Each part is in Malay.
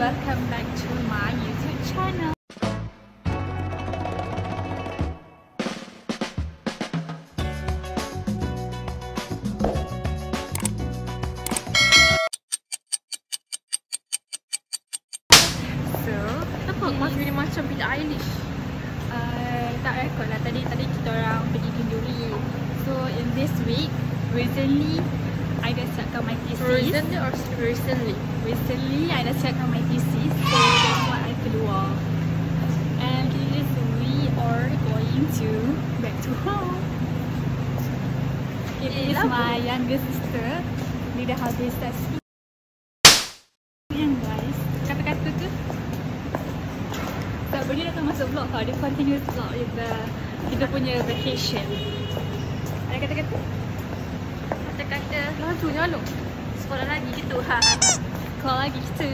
welcome back to my YouTube channel. So, Kenapa Mas jadi macam Billie Eilish? tak rekod lah. Tadi kita orang pergi kenduri. So, in this week, recently, I dah siapkan my thesis. Recently or recently? Recently, I dah siapkan my thesis. So, that's why I keluar. And this we are going to back to home. It is my younger sister. Dia dah habis tes. Yang guys, kata-kata tu tak boleh dah masuk vlog tau. Dia continuous vlog with kita punya vacation. Ada kata-kata? Kata-kata lajunya lu. Sekolah lagi gitu. Sekolah lagi gitu.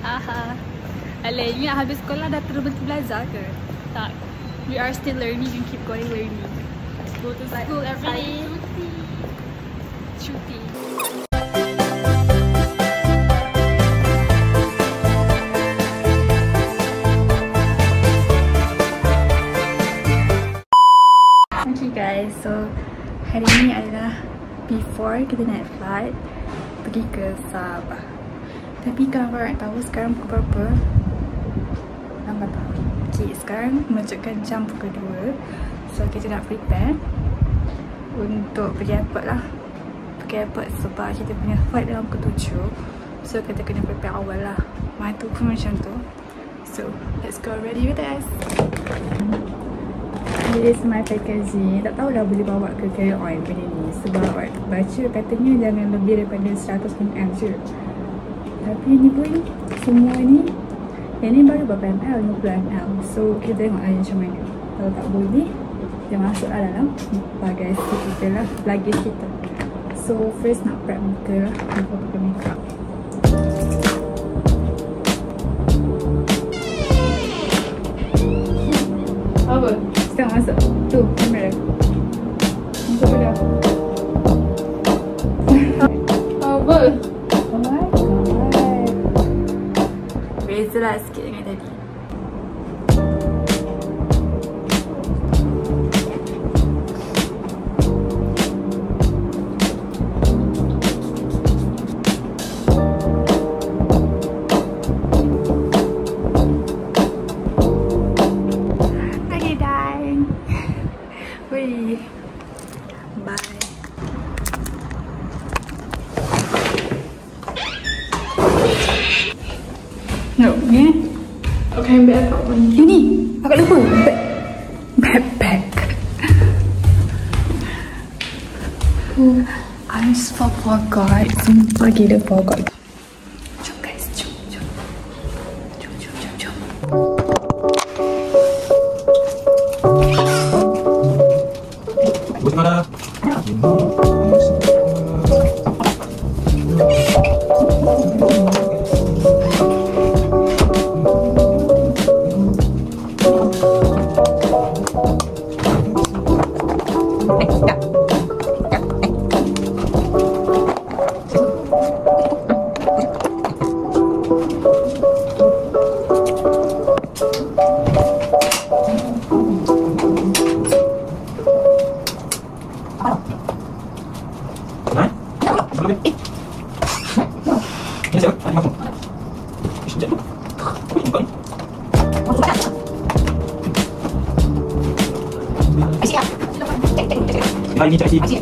Alah, ni habis sekolah dah terus belajar ke? Tak. We are still learning and keep going learning. Go to school every day. Cuti. Okay guys, so hari ni adalah before kita naik flight pergi ke Sabah. Tapi kalau korang tahu sekarang pukul berapa? Lambat tahu. Okay, sekarang menunjukkan jam pukul 2. So kita nak prepare untuk pergi airport lah. Pergi airport sebab kita punya flight dalam pukul 7. So kita kena prepare awal lah. Mine tu pun macam tu. So let's go, ready with us. This is my packaging. Tak tahulah boleh bawa ke carry on benda ni. Sebab baca katanya jangan lebih daripada 100 ml je. Tapi ni pun semua ni, yang ni baru berapa ml? 50 ml. So kita tengok lah macam mana. Kalau tak boleh, dia masuk lah dalam bagai kita lah, luggage kita. So first nak prep muka lah before pakai makeup. Apa? Sekarang masuk. Tu, kamera. Masuk dah. Apa? Oh my god. Beza lah sikit dengan tadi. Bye. No, ni. Okay, ambil akak pun. Ini, akak lupa. Backpack. I'm so forgot. Sumpah gila forgot. Jom guys, jom. Bagaimana? Ini cakap sih.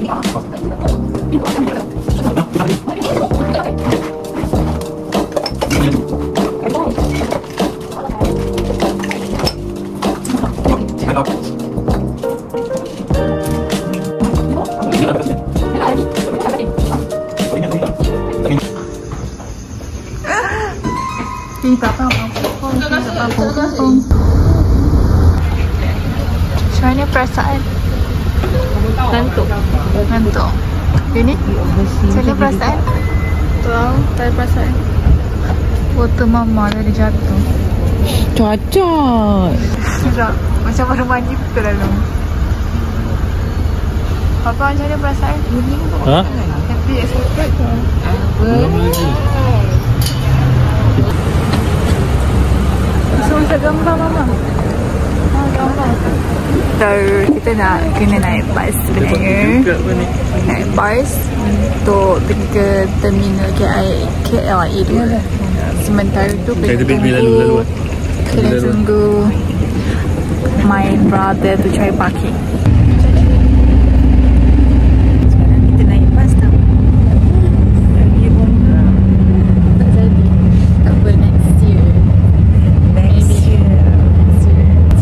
Macam mana perasaan? Ngantuk. Ini? Macam mana perasaan? Tahu, tak ada perasaan. Foto mama dah jatuh. Cacat. Sedap. Macam baru mandi betul lalu. Papa macam mana perasaan? Ha? Happy, excited ke? Belum lagi. So kita nak kena naik bus sebenarnya. Naik bus untuk pergi ke terminal KLIA tu. Sementara tu kena tunggu my brother to try parking. Sekarang kita naik bus tau. Lagi bongga. Tak jadi. Tak apa, next year.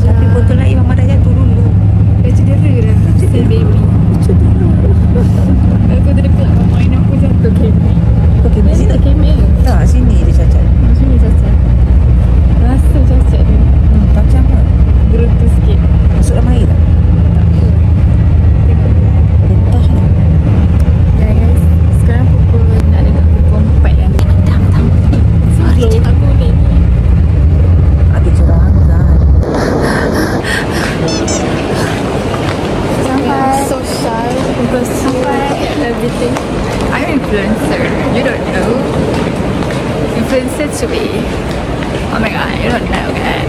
Tapi botol air Mama dah jatuh dulu. Dah cedera dah. Say baby. Aku terdekat mama ini aku jatuh kemik. Sini tak? Kemik ke? Tak, sini dia cacat. Sini cacat. Rasa cacat dia. Macam apa? Gerutu sikit. Masuk dalam air tak? Betah lah. Ya guys, sekarang pukul nak dekat pukul 4 dah. Tam. Sorry, aku ni. Ada cerah kan? Sampai. So shy. Because sampai everything. I'm influencer. You don't know. Influencer to be. Oh my god, you don't know kan?